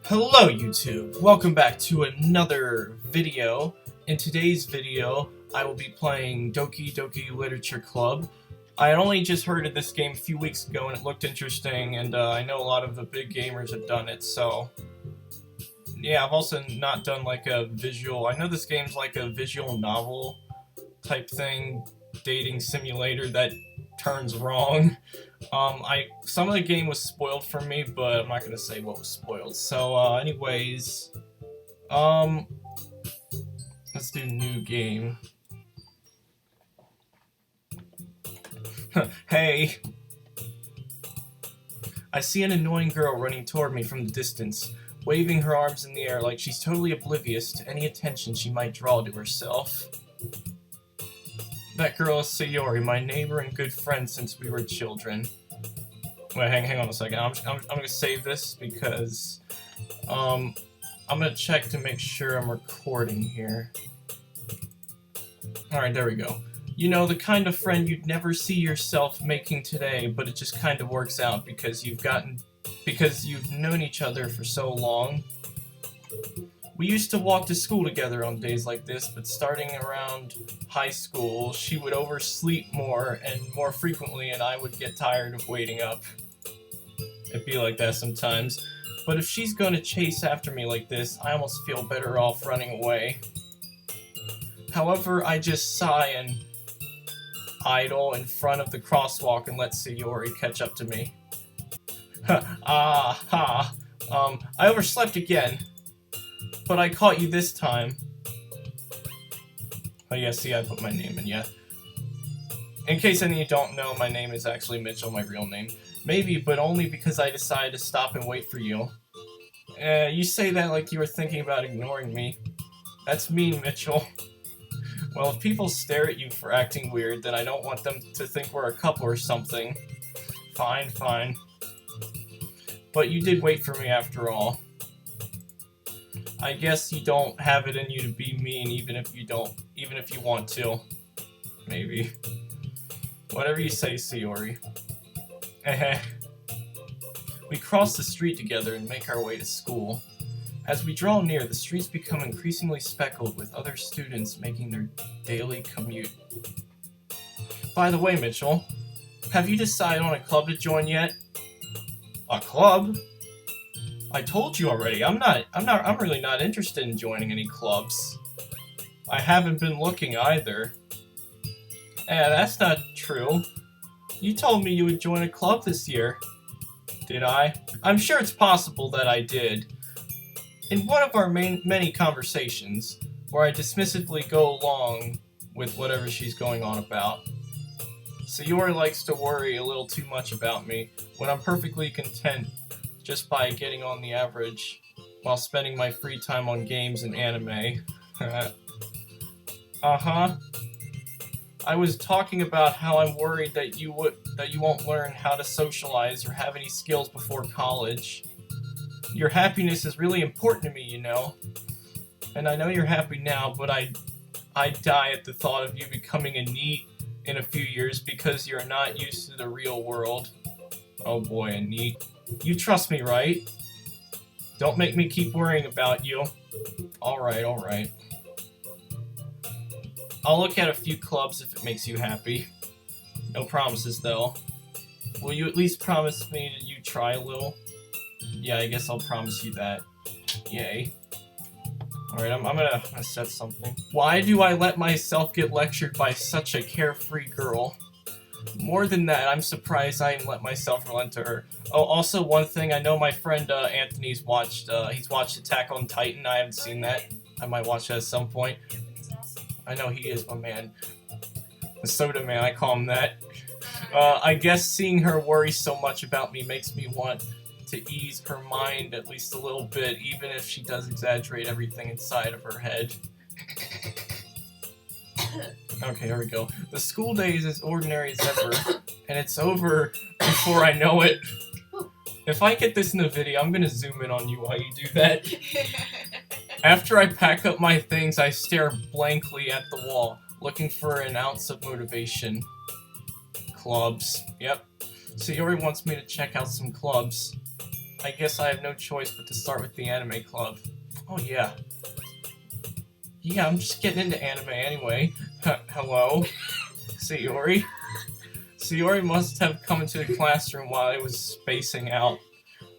Hello YouTube! Welcome back to another video. In today's video, I will be playing Doki Doki Literature Club. I had only just heard of this game a few weeks ago and it looked interesting, and I know a lot of the big gamers have done it, so... Yeah, I've also not done like a visual... I know this game's like a visual novel type thing, dating simulator that turns wrong. Some of the game was spoiled for me, but I'm not gonna say what was spoiled. So, anyways, let's do new game. Hey! I see an annoying girl running toward me from the distance, waving her arms in the air like she's totally oblivious to any attention she might draw to herself. That girl is Sayori, my neighbor and good friend since we were children. Wait, hang on a second. I'm gonna save this because I'm gonna check to make sure I'm recording here. Alright, there we go. You know, the kind of friend you'd never see yourself making today, but it just kind of works out because you've known each other for so long. We used to walk to school together on days like this, but starting around high school, she would oversleep more and more frequently, and I would get tired of waiting up. It'd be like that sometimes. But if she's going to chase after me like this, I almost feel better off running away. However, I just sigh and idle in front of the crosswalk and let Sayori catch up to me. I overslept again. But I caught you this time. Oh yeah, see, I put my name in, yeah. In case any of you don't know, my name is actually Mitchell, my real name. Maybe, but only because I decided to stop and wait for you. You say that like you were thinking about ignoring me. That's mean, Mitchell. Well, if people stare at you for acting weird, then I don't want them to think we're a couple or something. Fine, fine. But you did wait for me after all. I guess you don't have it in you to be mean, even if you want to. Maybe. Whatever you say, Sayori. We cross the street together and make our way to school. As we draw near, the streets become increasingly speckled with other students making their daily commute. By the way, Mitchell, have you decided on a club to join yet? A club? I told you already, I'm really not interested in joining any clubs. I haven't been looking either. That's not true. You told me you would join a club this year. Did I? I'm sure it's possible that I did. In one of our many conversations, where I dismissively go along with whatever she's going on about, Sayori likes to worry a little too much about me when I'm perfectly content just by getting on the average while spending my free time on games and anime. Uh-huh. I was talking about how I'm worried that you won't learn how to socialize or have any skills before college. Your happiness is really important to me, you know. And I know you're happy now, but I die at the thought of you becoming a NEET in a few years because you're not used to the real world. Oh boy, a NEET. You trust me, right? Don't make me keep worrying about you. Alright, alright. I'll look at a few clubs if it makes you happy. No promises, though. Will you at least promise me that you try a little? Yeah, I guess I'll promise you that. Yay. Alright, I'm gonna set something. Why do I let myself get lectured by such a carefree girl? More than that, I'm surprised I didn't let myself relent to her. Oh, also one thing, I know my friend Anthony's watched, he's watched Attack on Titan. I haven't seen that. I might watch that at some point. I know he is my man. The soda man, I call him that. I guess seeing her worry so much about me makes me want to ease her mind at least a little bit, even if she does exaggerate everything inside of her head. Okay, here we go. The school day is as ordinary as ever, and it's over before I know it. If I get this in the video, I'm gonna zoom in on you while you do that. After I pack up my things, I stare blankly at the wall, looking for an ounce of motivation. Clubs. Yep. Sayori wants me to check out some clubs. I guess I have no choice but to start with the anime club. Oh yeah. Yeah, I'm just getting into anime anyway. Hello? Sayori? Sayori must have come into the classroom while I was spacing out.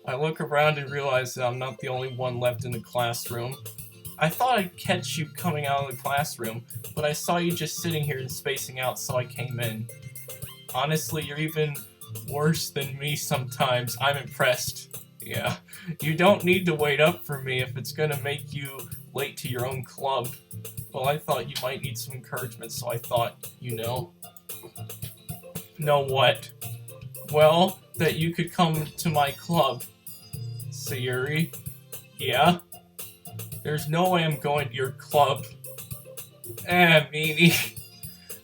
I look around and realize that I'm not the only one left in the classroom. I thought I'd catch you coming out of the classroom, but I saw you just sitting here and spacing out, so I came in. Honestly, you're even worse than me sometimes. I'm impressed. Yeah, you don't need to wait up for me if it's gonna make you late to your own club. Well, I thought you might need some encouragement, so I thought, you know. Know what? Well, that you could come to my club. Sayuri? Yeah? There's no way I'm going to your club. Meanie.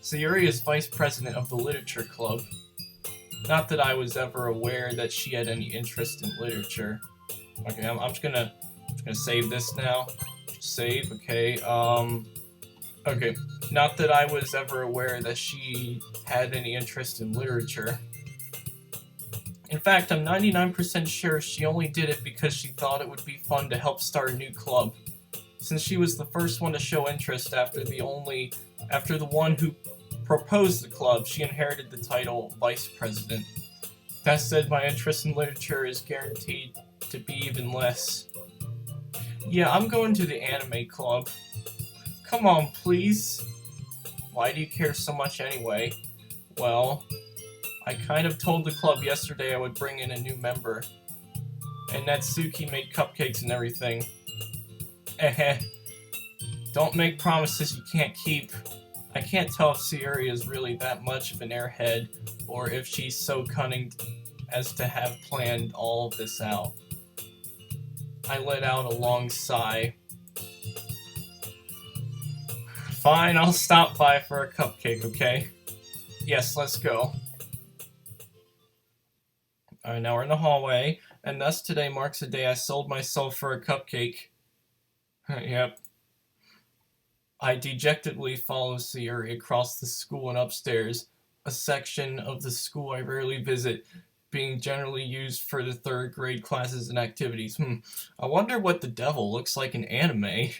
Sayuri is vice president of the literature club. Not that I was ever aware that she had any interest in literature. Okay, I'm just gonna save this now. Save, okay, okay. Not that I was ever aware that she had any interest in literature. In fact, I'm 99% sure she only did it because she thought it would be fun to help start a new club. Since she was the first one to show interest after the one who proposed the club, she inherited the title Vice President. That said, my interest in literature is guaranteed to be even less. Yeah, I'm going to the anime club. Come on, please. Why do you care so much anyway? Well, I kind of told the club yesterday I would bring in a new member. And Natsuki made cupcakes and everything. Don't make promises you can't keep. I can't tell if Sayuri is really that much of an airhead, or if she's so cunning as to have planned all of this out. I let out a long sigh. Fine, I'll stop by for a cupcake, okay? Yes, let's go. Alright, now we're in the hallway, and thus today marks the day I sold myself for a cupcake. Yep. I dejectedly follow Sayuri across the school and upstairs, a section of the school I rarely visit, being generally used for the third grade classes and activities. I wonder what the devil looks like in anime.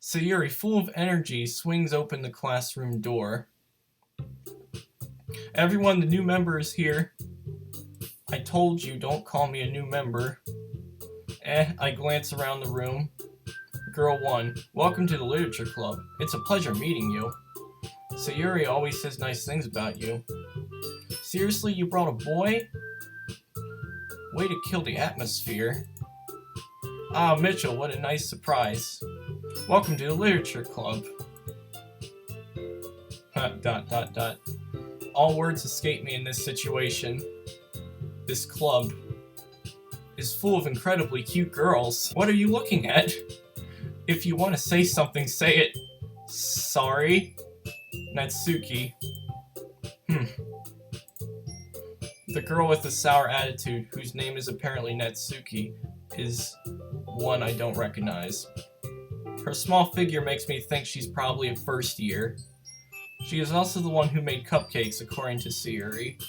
Sayuri, full of energy, swings open the classroom door. Everyone, the new member is here. I told you, don't call me a new member. I glance around the room. Girl 1, welcome to the literature club. It's a pleasure meeting you. Sayuri always says nice things about you. Seriously, you brought a boy? Way to kill the atmosphere. Ah, Mitchell, what a nice surprise. Welcome to the literature club. ... All words escape me in this situation. This club is full of incredibly cute girls. What are you looking at? If you want to say something, say it. Sorry? Natsuki. The girl with the sour attitude, whose name is apparently Natsuki, is one I don't recognize. Her small figure makes me think she's probably a first year. She is also the one who made cupcakes, according to Sayuri.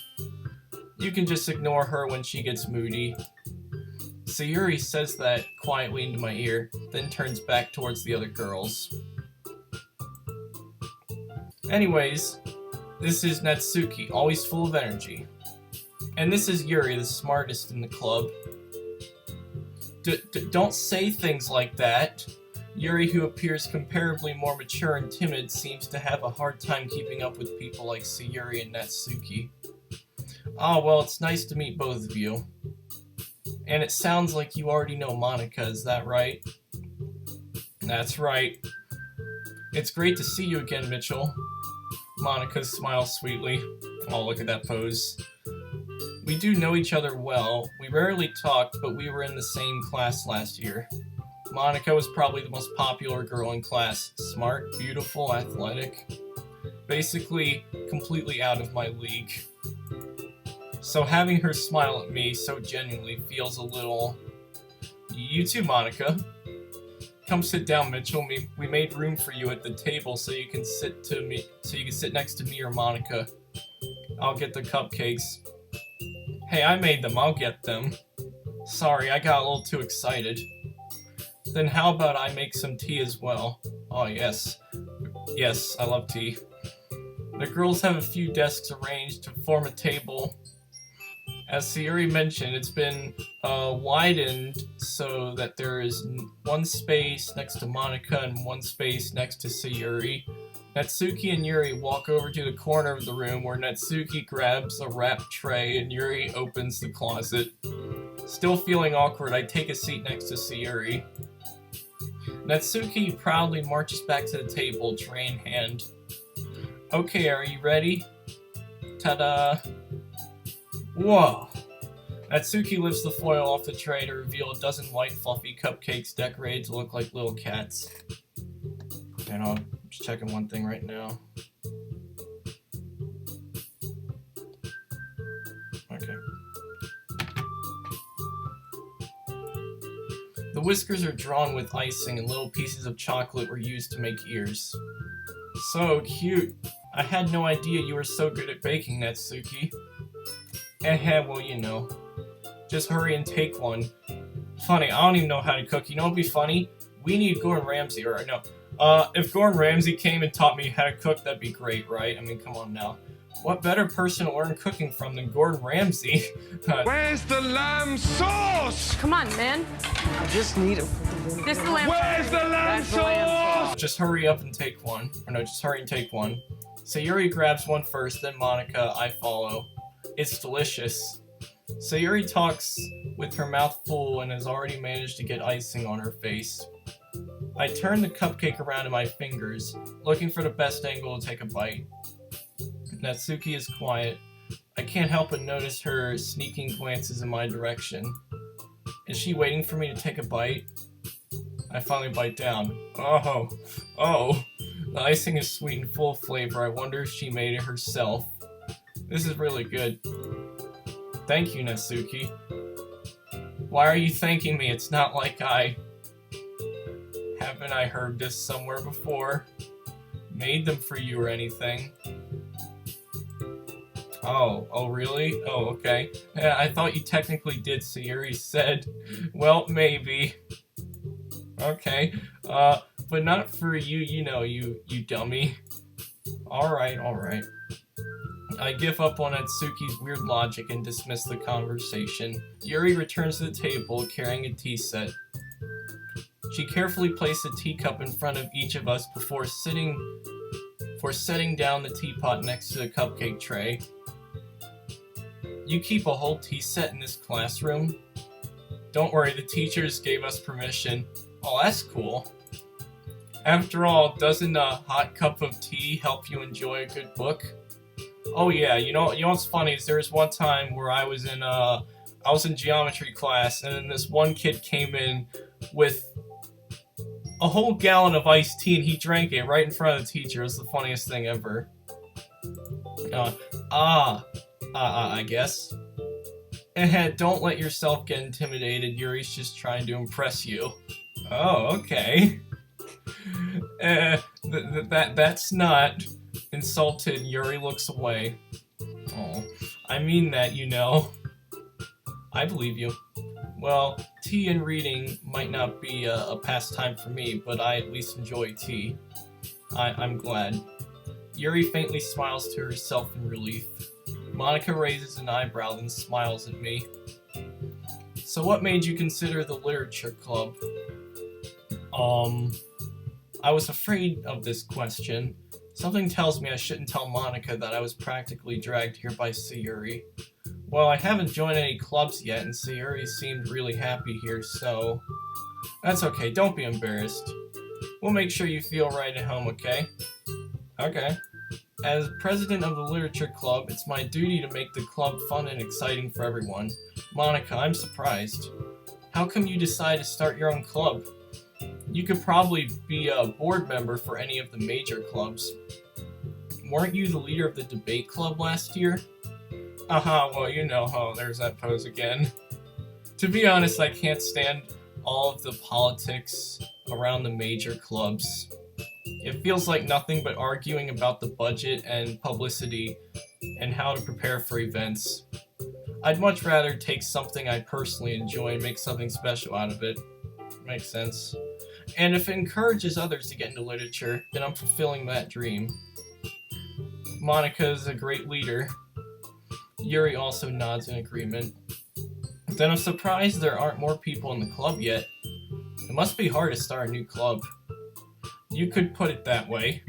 You can just ignore her when she gets moody. Sayuri says that quietly into my ear, then turns back towards the other girls. Anyways, this is Natsuki, always full of energy. And this is Yuri, the smartest in the club. Don't say things like that. Yuri, who appears comparably more mature and timid, seems to have a hard time keeping up with people like Sayuri and Natsuki. Ah, well, it's nice to meet both of you. And it sounds like you already know Monika, is that right? That's right. It's great to see you again, Mitchell. Monika smiles sweetly. Oh, look at that pose. We do know each other well. We rarely talked, but we were in the same class last year. Monika was probably the most popular girl in class. Smart, beautiful, athletic. Basically, completely out of my league. So having her smile at me so genuinely feels a little... You too, Monika. Come sit down, Mitchell. We made room for you at the table so you can sit next to me or Monika. I'll get the cupcakes. Hey, I made them, I'll get them. Sorry, I got a little too excited. Then how about I make some tea as well? Oh, yes. Yes, I love tea. The girls have a few desks arranged to form a table. As Sayuri mentioned, it's been widened so that there is one space next to Monika and one space next to Sayuri. Natsuki and Yuri walk over to the corner of the room where Natsuki grabs a wrap tray and Yuri opens the closet. Still feeling awkward, I take a seat next to Sayuri. Natsuki proudly marches back to the table, tray in hand. Okay, are you ready? Ta-da! Whoa! Natsuki lifts the foil off the tray to reveal a dozen white fluffy cupcakes decorated to look like little cats. And I'm just checking one thing right now. Okay. The whiskers are drawn with icing and little pieces of chocolate were used to make ears. So cute! I had no idea you were so good at baking, Natsuki. Well, you know. Just hurry and take one. Funny, I don't even know how to cook. You know what'd be funny? We need Gordon Ramsay, or no. If Gordon Ramsay came and taught me how to cook, that'd be great, right? I mean, come on now. What better person to learn cooking from than Gordon Ramsay? Where's the lamb sauce? Come on, man. I just need it. This is the lamb Where's the lamb sauce? Just hurry up and take one. Or no, just hurry and take one. Sayuri grabs one first, then Monika, I follow. It's delicious. Sayuri talks with her mouth full and has already managed to get icing on her face. I turn the cupcake around in my fingers, looking for the best angle to take a bite. Natsuki is quiet. I can't help but notice her sneaking glances in my direction. Is she waiting for me to take a bite? I finally bite down. Oh, the icing is sweet and full of flavor. I wonder if she made it herself. This is really good. Thank you, Natsuki. Why are you thanking me? It's not like haven't I heard this somewhere before? Made them for you or anything. Oh really? Oh, okay. Yeah, I thought you technically did, Sayuri said. Well, maybe. Okay, but not for you, you know, you dummy. Alright. I give up on Natsuki's weird logic and dismiss the conversation. Yuri returns to the table carrying a tea set. She carefully placed a teacup in front of each of us before setting down the teapot next to the cupcake tray. You keep a whole tea set in this classroom? Don't worry, the teachers gave us permission. Oh, that's cool. After all, doesn't a hot cup of tea help you enjoy a good book? Oh yeah, you know what's funny is there was one time where I was in geometry class, and then this one kid came in with a whole gallon of iced tea, and he drank it right in front of the teacher. It was the funniest thing ever. I guess. Don't let yourself get intimidated. Yuri's just trying to impress you. Oh, okay. That's not... Insulted, Yuri looks away. Oh, I mean that, you know. I believe you. Well, tea and reading might not be a pastime for me, but I at least enjoy tea. I'm glad. Yuri faintly smiles to herself in relief. Monika raises an eyebrow then smiles at me. So what made you consider the literature club? I was afraid of this question. Something tells me I shouldn't tell Monika that I was practically dragged here by Sayuri. Well, I haven't joined any clubs yet, and Sayuri seemed really happy here, so... That's okay, don't be embarrassed. We'll make sure you feel right at home, okay? Okay. As president of the literature club, it's my duty to make the club fun and exciting for everyone. Monika, I'm surprised. How come you decided to start your own club? You could probably be a board member for any of the major clubs. Weren't you the leader of the debate club last year? Well, you know, there's that pose again. To be honest, I can't stand all of the politics around the major clubs. It feels like nothing but arguing about the budget and publicity and how to prepare for events. I'd much rather take something I personally enjoy and make something special out of it. Makes sense. And if it encourages others to get into literature, then I'm fulfilling that dream. Monica is a great leader. Yuri also nods in agreement. Then I'm surprised there aren't more people in the club yet. It must be hard to start a new club. You could put it that way.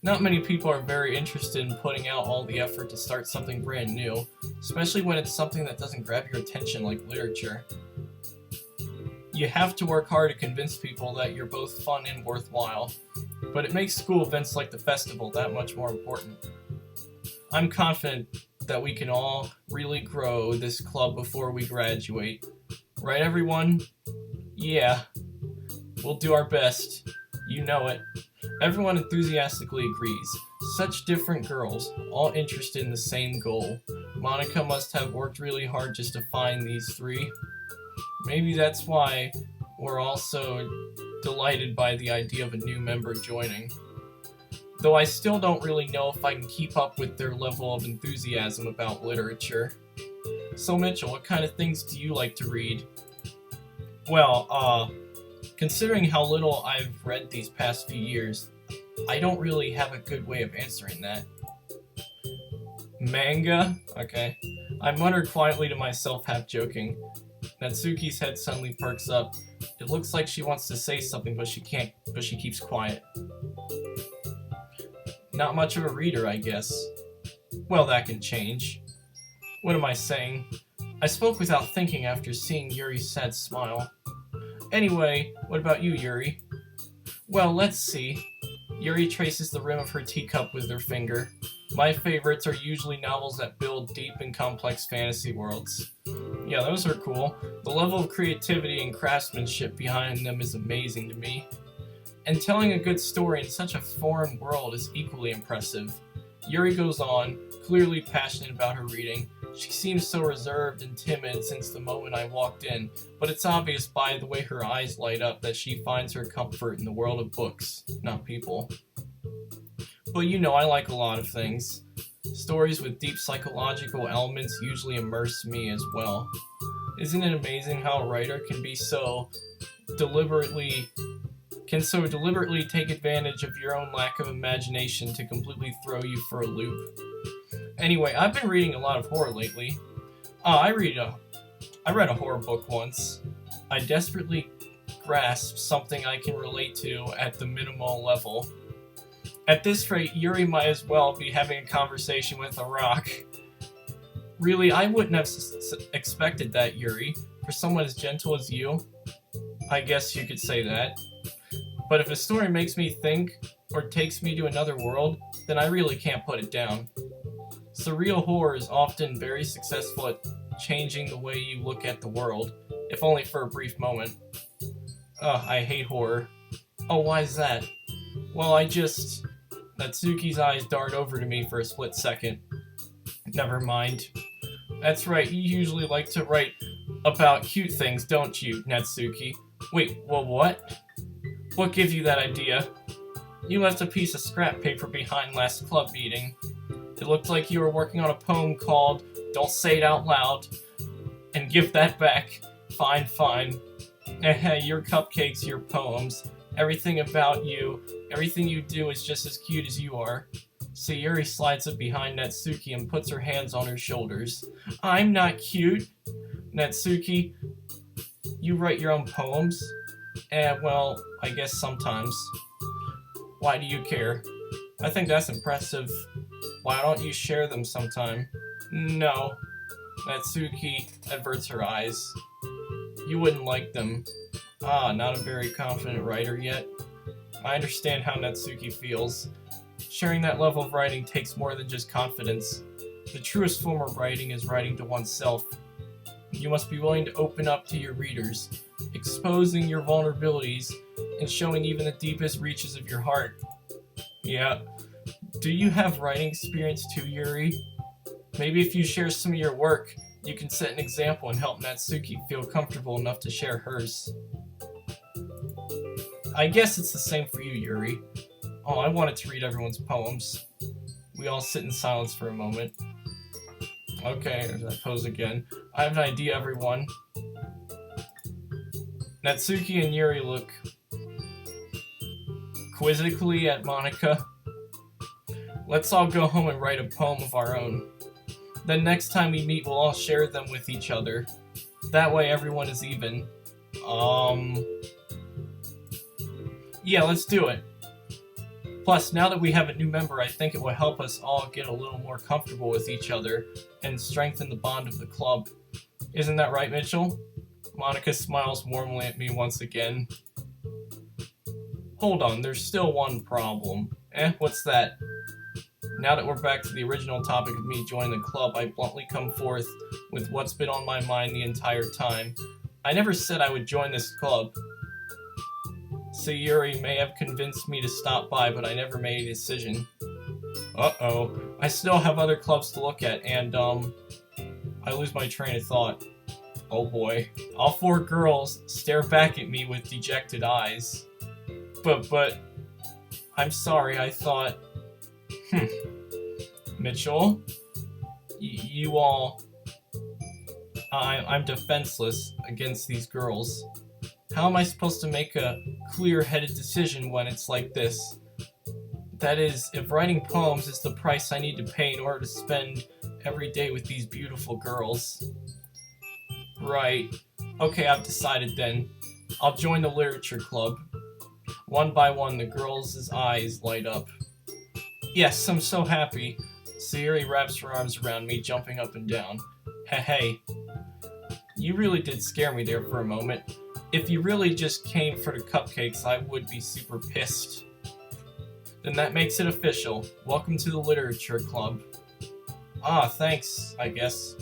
Not many people are very interested in putting out all the effort to start something brand new, especially when it's something that doesn't grab your attention like literature. You have to work hard to convince people that you're both fun and worthwhile, but it makes school events like the festival that much more important. I'm confident that we can all really grow this club before we graduate. Right, everyone? Yeah. We'll do our best. You know it. Everyone enthusiastically agrees. Such different girls, all interested in the same goal. Monica must have worked really hard just to find these three. Maybe that's why we're all so delighted by the idea of a new member joining. Though I still don't really know if I can keep up with their level of enthusiasm about literature. So Mitchell, what kind of things do you like to read? Well, considering how little I've read these past few years, I don't really have a good way of answering that. Manga? Okay. I muttered quietly to myself, half joking. Natsuki's head suddenly perks up. It looks like she wants to say something, but she can't, but she keeps quiet. Not much of a reader, I guess. Well, that can change. What am I saying? I spoke without thinking after seeing Yuri's sad smile. Anyway, what about you, Yuri? Well, let's see. Yuri traces the rim of her teacup with her finger. My favorites are usually novels that build deep and complex fantasy worlds. Yeah, those are cool. The level of creativity and craftsmanship behind them is amazing to me. And telling a good story in such a foreign world is equally impressive. Yuri goes on, clearly passionate about her reading. She seems so reserved and timid since the moment I walked in, but it's obvious by the way her eyes light up that she finds her comfort in the world of books, not people. But you know, I like a lot of things. Stories with deep psychological elements usually immerse me as well. Isn't it amazing how a writer can deliberately take advantage of your own lack of imagination to completely throw you for a loop? Anyway, I've been reading a lot of horror lately. I read a horror book once. I desperately grasped something I can relate to at the minimal level. At this rate, Yuri might as well be having a conversation with a rock. Really, I wouldn't have expected that, Yuri. For someone as gentle as you, I guess you could say that. But if a story makes me think, or takes me to another world, then I really can't put it down. Surreal horror is often very successful at changing the way you look at the world, if only for a brief moment. Ugh, I hate horror. Oh, why is that? Well, Natsuki's eyes dart over to me for a split second. Never mind. That's right, you usually like to write about cute things, don't you, Natsuki? Wait, well, what? What gives you that idea? You left a piece of scrap paper behind last club meeting. It looked like you were working on a poem called Don't Say It Out Loud. And give that back. Fine, fine. Your cupcakes, your poems. Everything about you, everything you do is just as cute as you are. Sayuri slides up behind Natsuki and puts her hands on her shoulders. I'm not cute. Natsuki, you write your own poems? Well, I guess sometimes. Why do you care? I think that's impressive. Why don't you share them sometime? No. Natsuki averts her eyes. You wouldn't like them. Not a very confident writer yet. I understand how Natsuki feels. Sharing that level of writing takes more than just confidence. The truest form of writing is writing to oneself. You must be willing to open up to your readers, exposing your vulnerabilities, and showing even the deepest reaches of your heart. Yeah. Do you have writing experience too, Yuri? Maybe if you share some of your work, you can set an example and help Natsuki feel comfortable enough to share hers. I guess it's the same for you, Yuri. Oh, I wanted to read everyone's poems. We all sit in silence for a moment. Okay, there's that pose again. I have an idea, everyone. Natsuki and Yuri look quizzically at Monika. Let's all go home and write a poem of our own. Then next time we meet, we'll all share them with each other. That way everyone is even. Yeah, let's do it. Plus, now that we have a new member, I think it will help us all get a little more comfortable with each other and strengthen the bond of the club. Isn't that right, Mitchell? Monika smiles warmly at me once again. Hold on, there's still one problem. What's that? Now that we're back to the original topic of me joining the club, I bluntly come forth with what's been on my mind the entire time. I never said I would join this club. Sayuri may have convinced me to stop by, but I never made a decision. Uh-oh. I still have other clubs to look at, and, I lose my train of thought. Oh boy. All four girls stare back at me with dejected eyes. But, I'm sorry, I thought... Mitchell? You all... I'm defenseless against these girls. How am I supposed to make a clear-headed decision when it's like this? That is, if writing poems is the price I need to pay in order to spend every day with these beautiful girls. Right. Okay, I've decided then. I'll join the literature club. One by one, the girls' eyes light up. Yes, I'm so happy. Sayuri wraps her arms around me, jumping up and down. Hey. You really did scare me there for a moment. If you really just came for the cupcakes, I would be super pissed. Then that makes it official. Welcome to the literature club. Ah, thanks, I guess.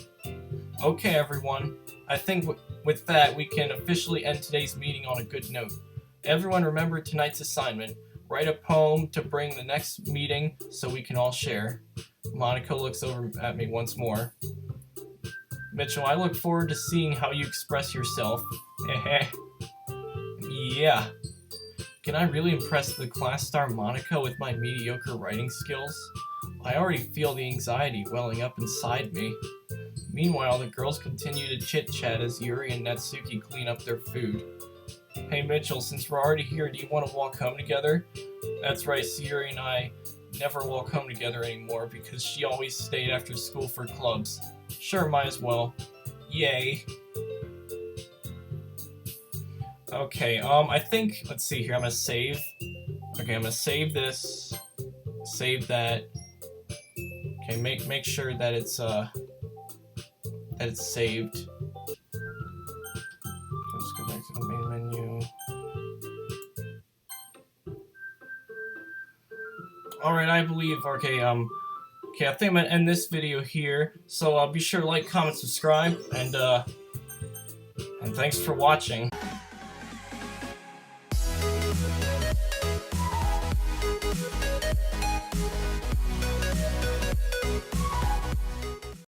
Okay, everyone. I think with that, we can officially end today's meeting on a good note. Everyone remember tonight's assignment. Write a poem to bring the next meeting so we can all share. Monika looks over at me once more. Mitchell, I look forward to seeing how you express yourself. Yeah. Can I really impress the class star Monika with my mediocre writing skills? I already feel the anxiety welling up inside me. Meanwhile, the girls continue to chit-chat as Yuri and Natsuki clean up their food. Hey Mitchell, since we're already here, do you want to walk home together? That's right, Sayuri and I never walk home together anymore because she always stayed after school for clubs. Sure, might as well. Yay. Okay, I think, let's see here, I'm gonna save. Okay, I'm gonna save this. Save that. Okay, make sure that it's saved. Let's go back to the main menu. Alright, I believe, okay, I think I'm gonna end this video here, so be sure to like, comment, subscribe, and thanks for watching.